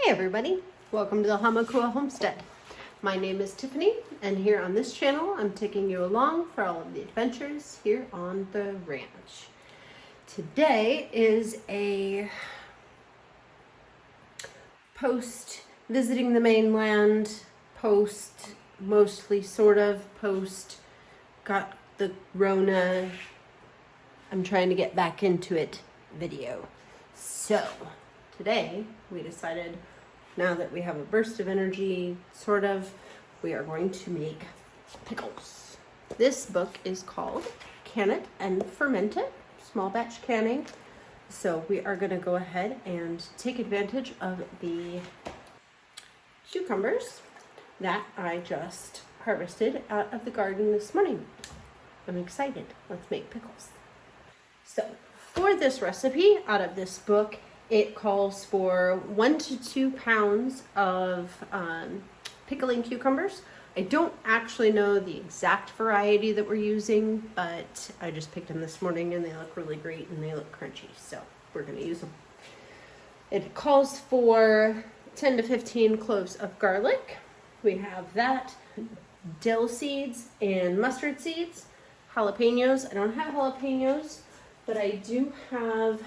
Hey everybody, welcome to the Hamakua Homestead. My name is Tiffany, and here on this channel I'm taking you along for all of the adventures here on the ranch. Today is a post visiting the mainland, post mostly sort of post got the Rona, I'm trying to get back into it video. So today we decided, now that we have a burst of energy, sort of, we are going to make pickles. This book is called Can It and Ferment It, small batch canning. So we are going to go ahead and take advantage of the cucumbers that I just harvested out of the garden this morning. I'm excited. Let's make pickles. So for this recipe out of this book, it calls for 1 to 2 pounds of pickling cucumbers. I don't actually know the exact variety that we're using, but I just picked them this morning and they look really great and they look crunchy, so we're going to use them. It calls for 10 to 15 cloves of garlic. We have that, dill seeds and mustard seeds, jalapenos. I don't have jalapenos, but I do have,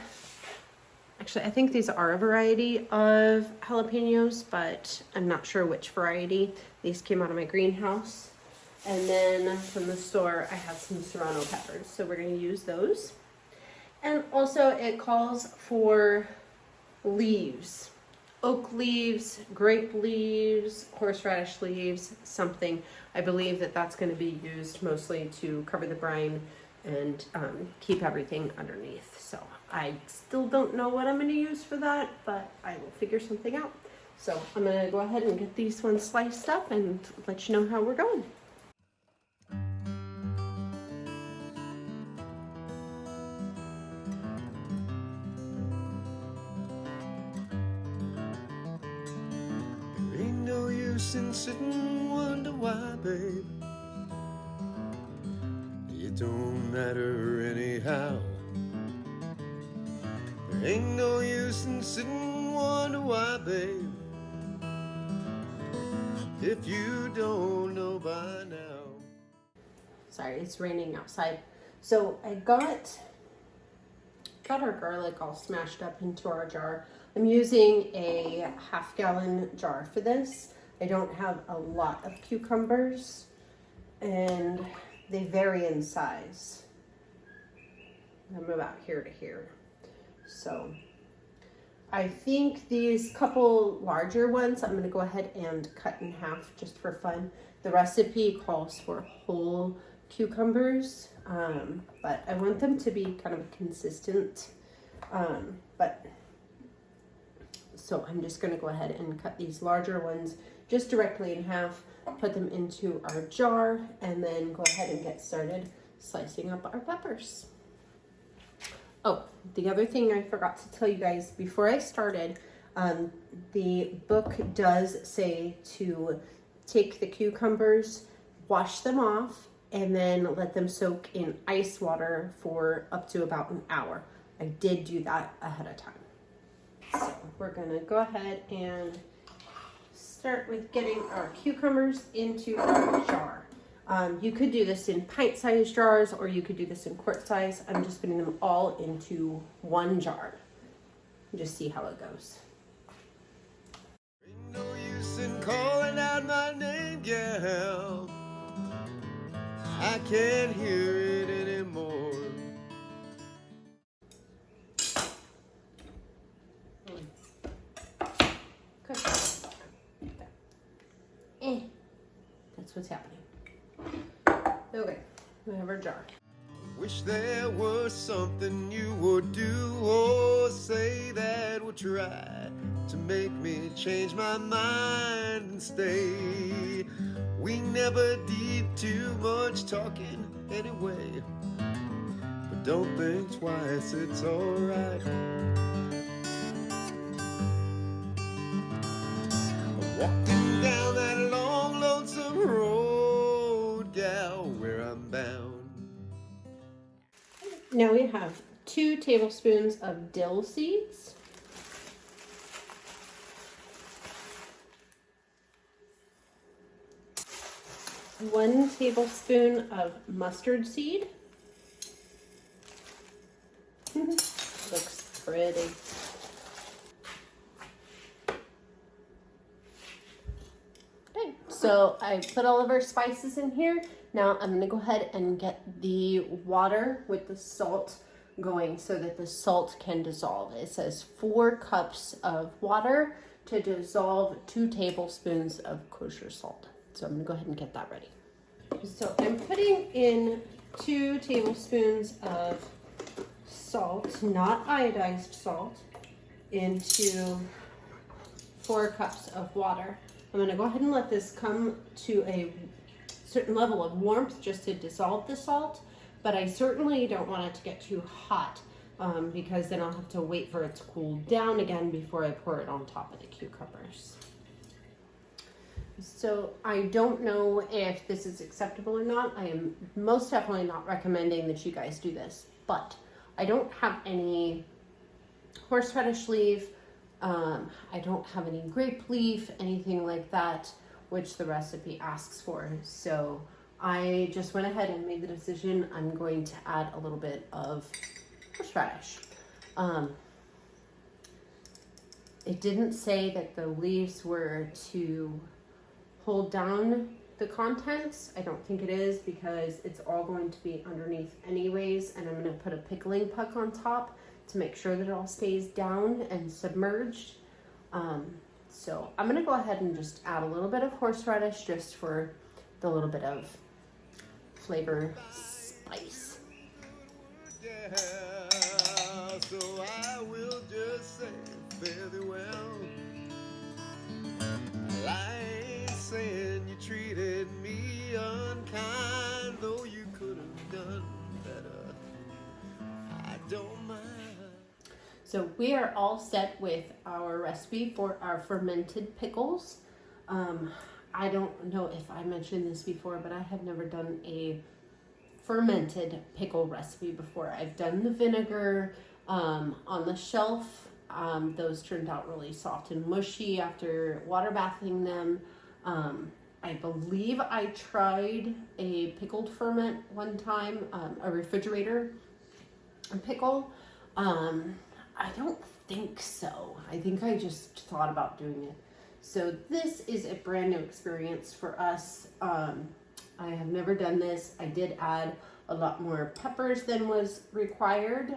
actually, I think these are a variety of jalapenos, but I'm not sure which variety. These came out of my greenhouse. And then from the store, I have some serrano peppers, so we're going to use those. And also it calls for leaves, oak leaves, grape leaves, horseradish leaves, something. I believe that that's going to be used mostly to cover the brine and keep everything underneath. So I still don't know what I'm going to use for that, but I will figure something out. So I'm going to go ahead and get these ones sliced up and let you know how we're going. There ain't no use in sitting and wonder why, babe. It don't matter anyhow. There ain't no use in sitting and wonder why, babe, if you don't know by now. Sorry, it's raining outside. So I got our garlic all smashed up into our jar. I'm using a half-gallon jar for this. I don't have a lot of cucumbers and they vary in size. I'm about here to here. So I think these couple larger ones, I'm going to go ahead and cut in half just for fun. The recipe calls for whole cucumbers, but I want them to be kind of consistent. So I'm just going to go ahead and cut these larger ones just directly in half, put them into our jar, and then go ahead and get started slicing up our peppers. Oh, the other thing I forgot to tell you guys before I started, the book does say to take the cucumbers, wash them off, and then let them soak in ice water for up to about an hour. I did do that ahead of time. So we're gonna go ahead and start with getting our cucumbers into our jar. You could do this in pint-sized jars, or you could do this in quart size. I'm just putting them all into one jar. Just see how it goes. Ain't no use in calling out my name, gal. I can't hear it anymore. Good. That's what's happening. Okay, we have our jar. Wish there was something you would do or say that would try to make me change my mind and stay. We never did too much talking anyway, but don't think twice, it's alright. I'm walking down that long, lonesome road, gal, where I'm bound. Now we have 2 tablespoons of dill seeds, 1 tablespoon of mustard seed. Looks pretty. Okay, so I put all of our spices in here. Now I'm gonna go ahead and get the water with the salt going so that the salt can dissolve. It says 4 cups of water to dissolve 2 tablespoons of kosher salt. So I'm gonna go ahead and get that ready. So I'm putting in 2 tablespoons of salt, not iodized salt, into 4 cups of water. I'm gonna go ahead and let this come to a certain level of warmth just to dissolve the salt, but I certainly don't want it to get too hot because then I'll have to wait for it to cool down again before I pour it on top of the cucumbers. So I don't know if this is acceptable or not. I am most definitely not recommending that you guys do this, but I don't have any horseradish leaf. I don't have any grape leaf, anything like that, which the recipe asks for. So I just went ahead and made the decision I'm going to add a little bit of horseradish. It didn't say that the leaves were to hold down the contents. I don't think it is because it's all going to be underneath anyways, and I'm going to put a pickling puck on top to make sure that it all stays down and submerged. So I'm going to go ahead and just add a little bit of horseradish just for the little bit of flavor spice. Yeah, so I will just say fare thee well. I ain't saying you treated me unkind, though you could have done better. I don't mind. So we are all set with our recipe for our fermented pickles. I don't know if I mentioned this before, but I have never done a fermented pickle recipe before. I've done the vinegar on the shelf. Those turned out really soft and mushy after water bathing them. I believe I tried a pickled ferment one time, a refrigerator pickle. I don't think so. I think I just thought about doing it. So this is a brand new experience for us. I have never done this. I did add a lot more peppers than was required.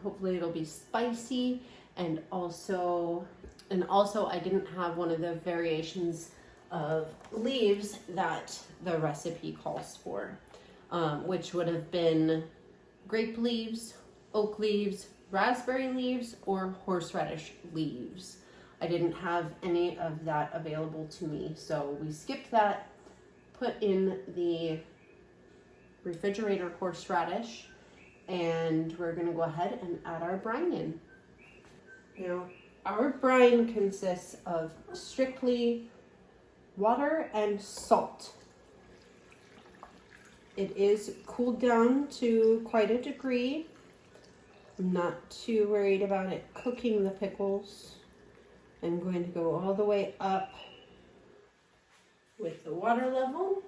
Hopefully it'll be spicy, and also I didn't have one of the variations of leaves that the recipe calls for, which would have been grape leaves, oak leaves, raspberry leaves, or horseradish leaves. I didn't have any of that available to me, so we skipped that, put in the refrigerator horseradish, and we're gonna go ahead and add our brine in. Now, our brine consists of strictly water and salt. It is cooled down to quite a degree. I'm not too worried about it cooking the pickles. I'm going to go all the way up with the water level.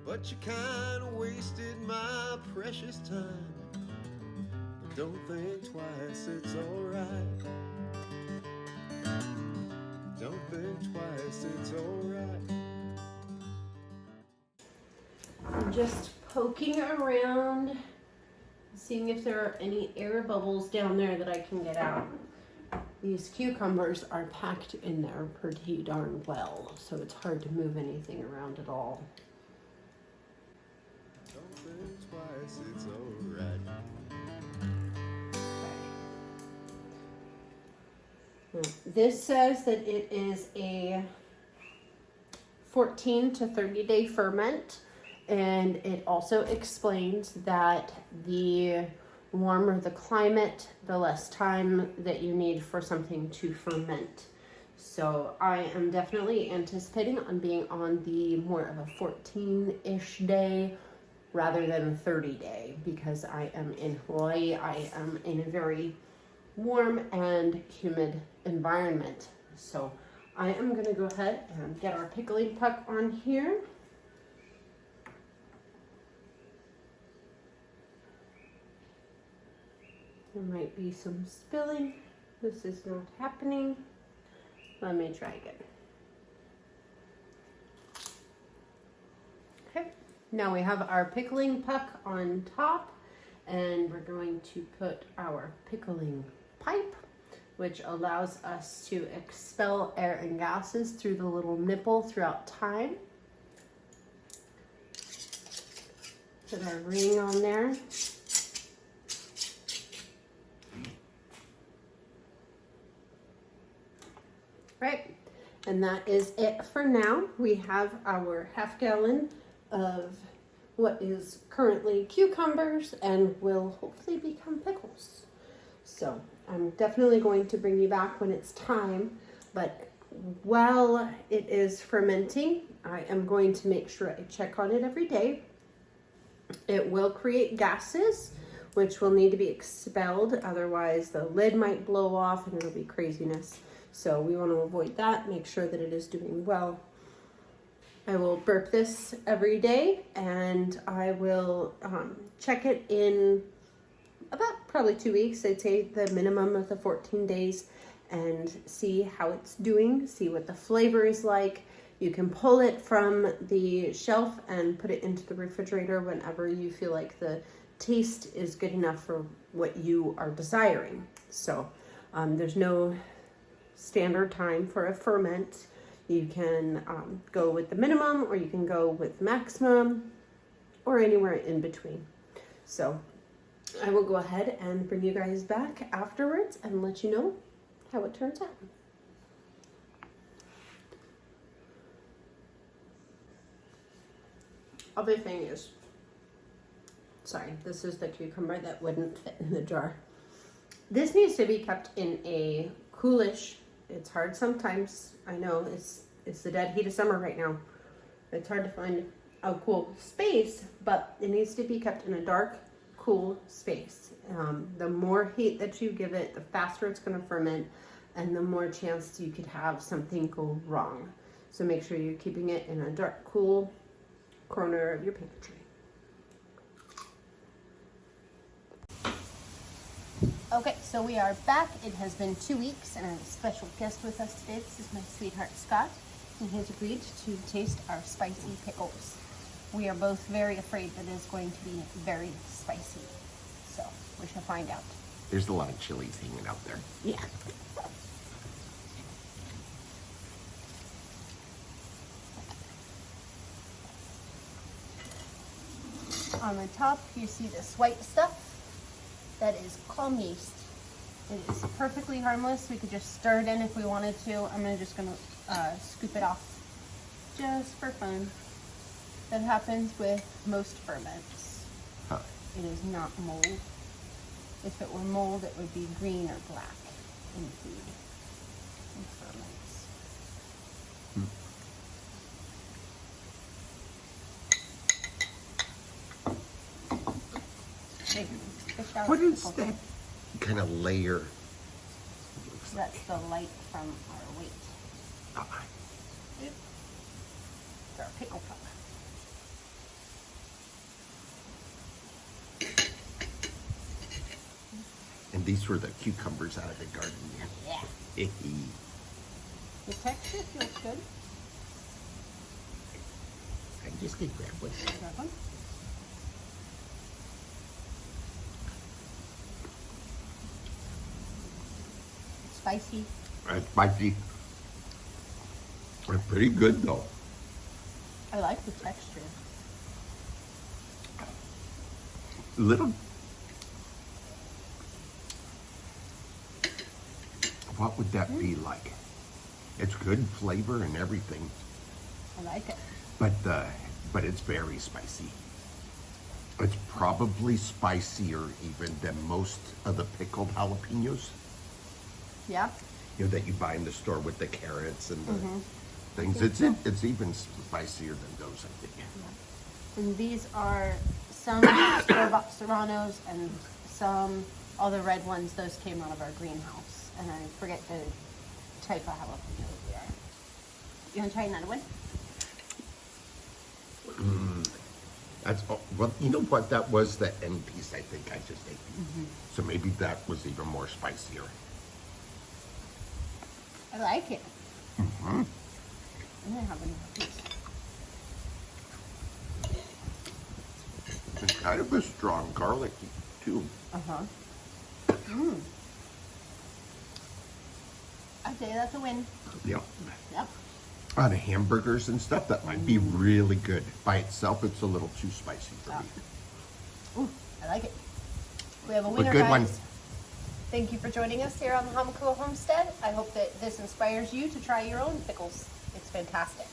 But you kinda wasted my precious time. But don't think twice, it's alright. Don't think twice, it's alright. I'm just poking around, seeing if there are any air bubbles down there that I can get out. These cucumbers are packed in there pretty darn well, so it's hard to move anything around at all. Don't think twice, it's alright. This says that it is a 14 to 30 day ferment, and it also explains that the warmer the climate, the less time that you need for something to ferment. So I am definitely anticipating on being on the more of a 14-ish day rather than a 30 day, because I am in Hawaii. I am in a very warm and humid environment. So I am going to go ahead and get our pickling puck on here. There might be some spilling. This is not happening. Let me try again. Okay, now we have our pickling puck on top, and we're going to put our pickling pipe, which allows us to expel air and gases through the little nipple throughout time. Put our ring on there. Right, and that is it for now. We have our half gallon of what is currently cucumbers and will hopefully become pickles. So I'm definitely going to bring you back when it's time, but while it is fermenting, I am going to make sure I check on it every day. It will create gases, which will need to be expelled. Otherwise, the lid might blow off and it'll be craziness. So we want to avoid that, make sure that it is doing well. I will burp this every day, and I will check it in about probably 2 weeks. I'd say the minimum of the 14 days, and see how it's doing, see what the flavor is like. You can pull it from the shelf and put it into the refrigerator whenever you feel like the taste is good enough for what you are desiring. So there's no standard time for a ferment. You can go with the minimum, or you can go with maximum, or anywhere in between. So I will go ahead and bring you guys back afterwards and let you know how it turns out. Other thing is, sorry, this is the cucumber that wouldn't fit in the jar. This needs to be kept in a coolish. It's hard sometimes. I know it's the dead heat of summer right now. It's hard to find a cool space, but it needs to be kept in a dark, cool space. The more heat that you give it, the faster it's going to ferment, and the more chance you could have something go wrong. So make sure you're keeping it in a dark, cool corner of your pantry. Okay, so we are back. It has been 2 weeks, and I have a special guest with us today. This is my sweetheart, Scott, and he has agreed to taste our spicy pickles. We are both very afraid that it is going to be very spicy, so we shall find out. There's a lot of chilies hanging out there. Yeah. On the top, you see this white stuff. That is calm yeast. It is perfectly harmless. We could just stir it in if we wanted to. I'm just gonna scoop it off just for fun. That happens with most ferments. Huh. It is not mold. If it were mold, it would be green or black in food and ferments. What is that kind of layer? That's the light from our wheat. It's our pickle puck. And these were the cucumbers out of the garden. Yeah. The texture feels good. I just get grab one. Grab one. Spicy. Spicy. They're pretty good though. I like the texture. Little. What would that be like? It's good flavor and everything. I like it. But it's very spicy. It's probably spicier even than most of the pickled jalapenos. Yeah. You know, that you buy in the store with the carrots and the things. It's even spicier than those, I think. Yeah. And these are some store-bought serranos and some, all the red ones, those came out of our greenhouse. And I forget the type of jalapenos they are. You want to try another one? That's well. You know what? That was the end piece. I think I just ate. So maybe that was even more spicier. I like it. I'm gonna have another piece. It's kind of a strong garlic too. I'd say that's a win. Yeah. Yep. On hamburgers and stuff, that might be really good. By itself, it's a little too spicy for me. Ooh, I like it. We have a A winner, good guys. one. Thank you for joining us here on the Hamakua Homestead. I hope that this inspires you to try your own pickles. It's fantastic.